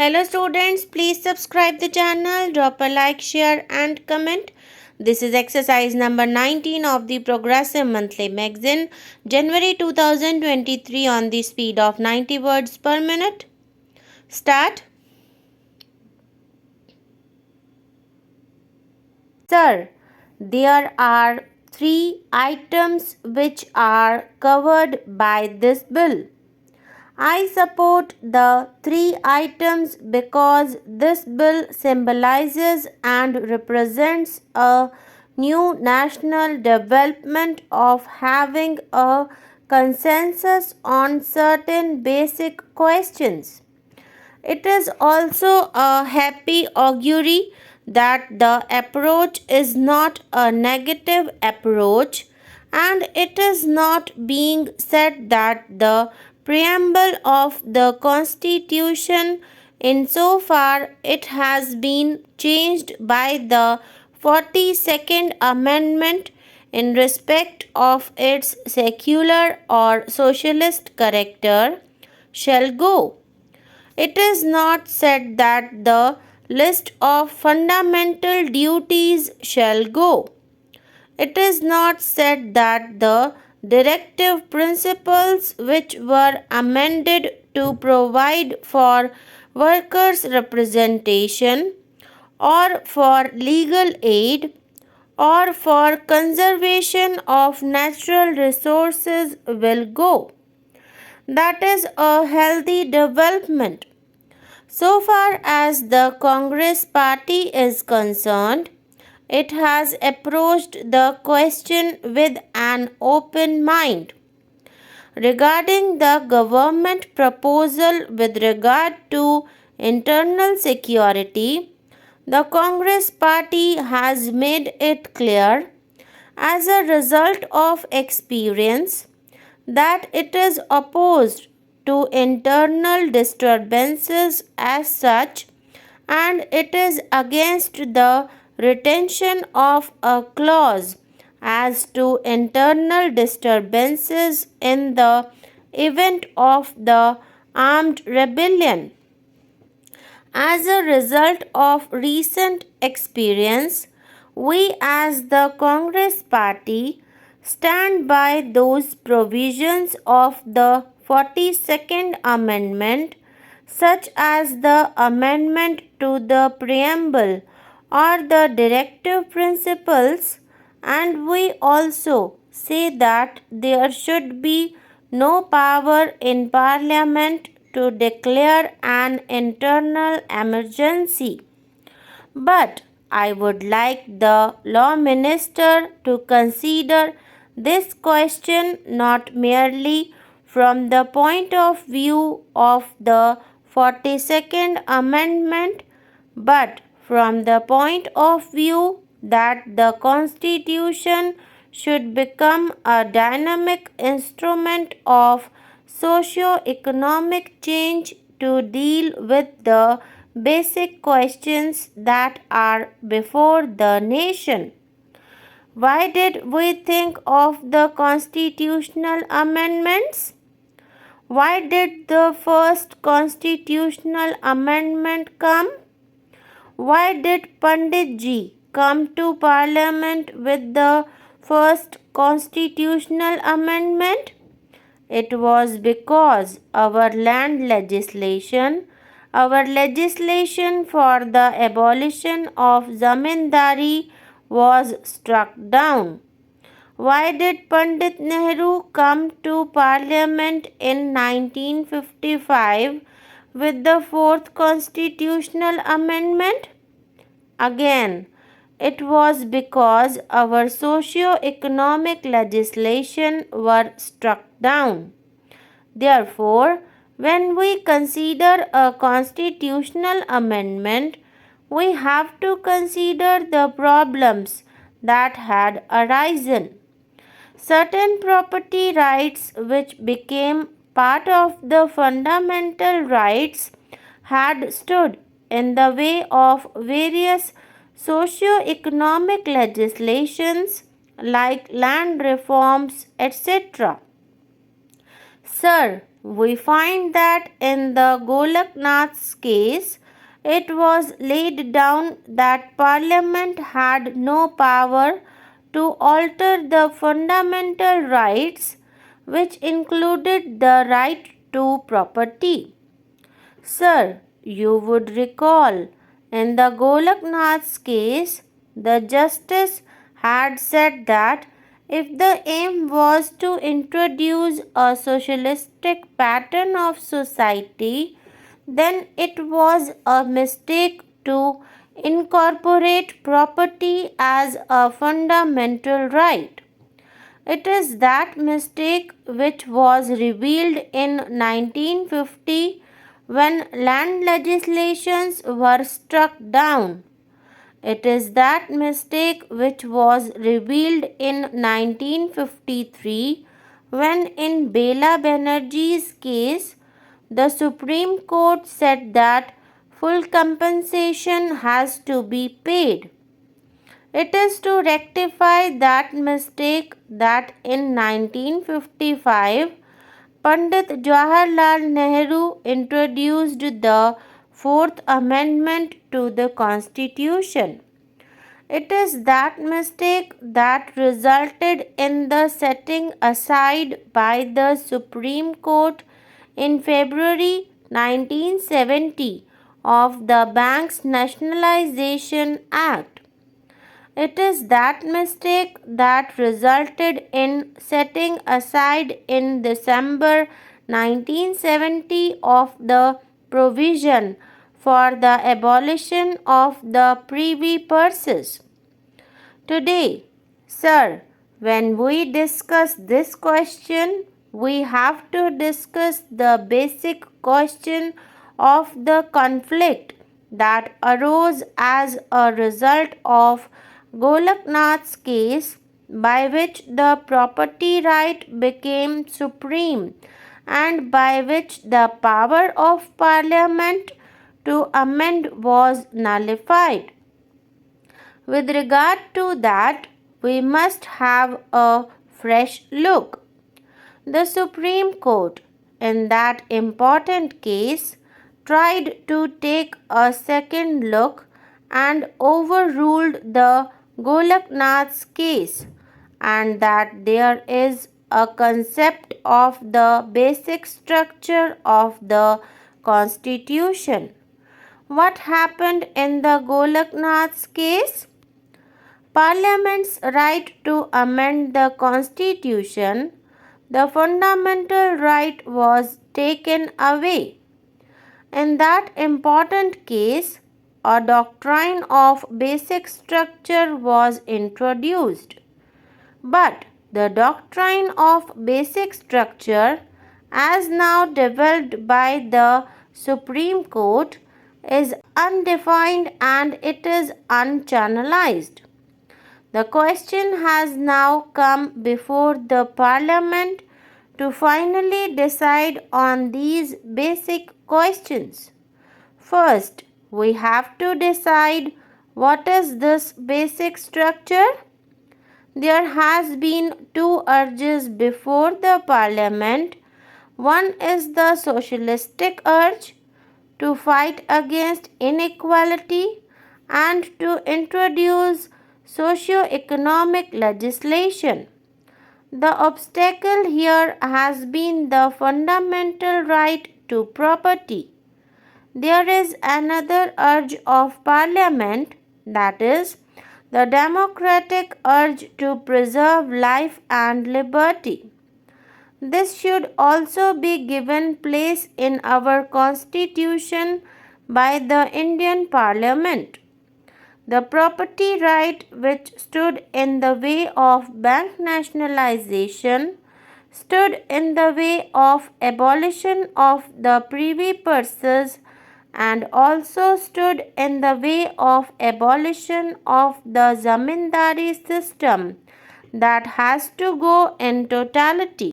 Hello students, please subscribe the channel, drop a like, share and comment. This is exercise number 19 of the Progressive Monthly Magazine, January 2023 on the speed of 90 words per minute. Start. Sir, there are 3 items which are covered by this bill. I support the 3 items because this bill symbolizes and represents a new national development of having a consensus on certain basic questions. It is also a happy augury that the approach is not a negative approach, and it is not being said that the preamble of the Constitution, insofar it has been changed by the 42nd Amendment in respect of its secular or socialist character, shall go. It is not said that the list of fundamental duties shall go. It is not said that the directive principles which were amended to provide for workers' representation or for legal aid or for conservation of natural resources will go. That is a healthy development. So far as the Congress party is concerned, it has approached the question with an open mind. Regarding the government proposal with regard to internal security, the Congress party has made it clear, as a result of experience, that it is opposed to internal disturbances as such, and it is against the retention of a clause as to internal disturbances in the event of the armed rebellion. As a result of recent experience, we as the Congress party stand by those provisions of the 42nd Amendment, such as the amendment to the preamble or the directive principles, and we also say that there should be no power in Parliament to declare an internal emergency. But I would like the Law Minister to consider this question not merely from the point of view of the 42nd Amendment, but from the point of view that the Constitution should become a dynamic instrument of socio-economic change to deal with the basic questions that are before the nation. Why did we think of the constitutional amendments? Why did the first constitutional amendment come? Why did Pandit Ji come to Parliament with the first constitutional amendment? It was because our legislation for the abolition of zamindari was struck down. Why did Pandit Nehru come to Parliament in 1955 with the fourth constitutional amendment? Again, it was because our socio-economic legislation were struck down. Therefore, when we consider a constitutional amendment, we have to consider the problems that had arisen. Certain property rights which became part of the fundamental rights had stood in the way of various socio-economic legislations like land reforms, etc. Sir, we find that in the Golaknath's case, it was laid down that Parliament had no power to alter the fundamental rights, which included the right to property. Sir, you would recall, in the Golaknath's case, the justice had said that if the aim was to introduce a socialistic pattern of society, then it was a mistake to incorporate property as a fundamental right. It is that mistake which was revealed in 1950 when land legislations were struck down. It is that mistake which was revealed in 1953 when in Bela Banerjee's case the Supreme Court said that full compensation has to be paid. It is to rectify that mistake that in 1955 Pandit Jawaharlal Nehru introduced the Fourth Amendment to the Constitution. It is that mistake that resulted in the setting aside by the Supreme Court in February 1970 of the Banks Nationalization Act. It is that mistake that resulted in setting aside in December 1970 of the provision for the abolition of the privy purses. Today, sir, when we discuss this question, we have to discuss the basic question of the conflict that arose as a result of Golaknath's case, by which the property right became supreme and by which the power of Parliament to amend was nullified. With regard to that, we must have a fresh look. The Supreme Court, in that important case, tried to take a second look and overruled the Golaknath's case, and that there is a concept of the basic structure of the Constitution. What happened in the Golaknath's case? Parliament's right to amend the Constitution, the fundamental right, was taken away. In that important case, a doctrine of basic structure was introduced. But the doctrine of basic structure, as now developed by the Supreme Court, is undefined and it is unchannelized. The question has now come before the Parliament to finally decide on these basic questions. First, we have to decide what is this basic structure. There has been two urges before the Parliament. One is the socialistic urge to fight against inequality and to introduce socio-economic legislation. The obstacle here has been the fundamental right to property. There is another urge of Parliament, that is, the democratic urge to preserve life and liberty. This should also be given place in our Constitution by the Indian Parliament. The property right which stood in the way of bank nationalization, stood in the way of abolition of the privy purses, and also stood in the way of abolition of the zamindari system that has to go in totality.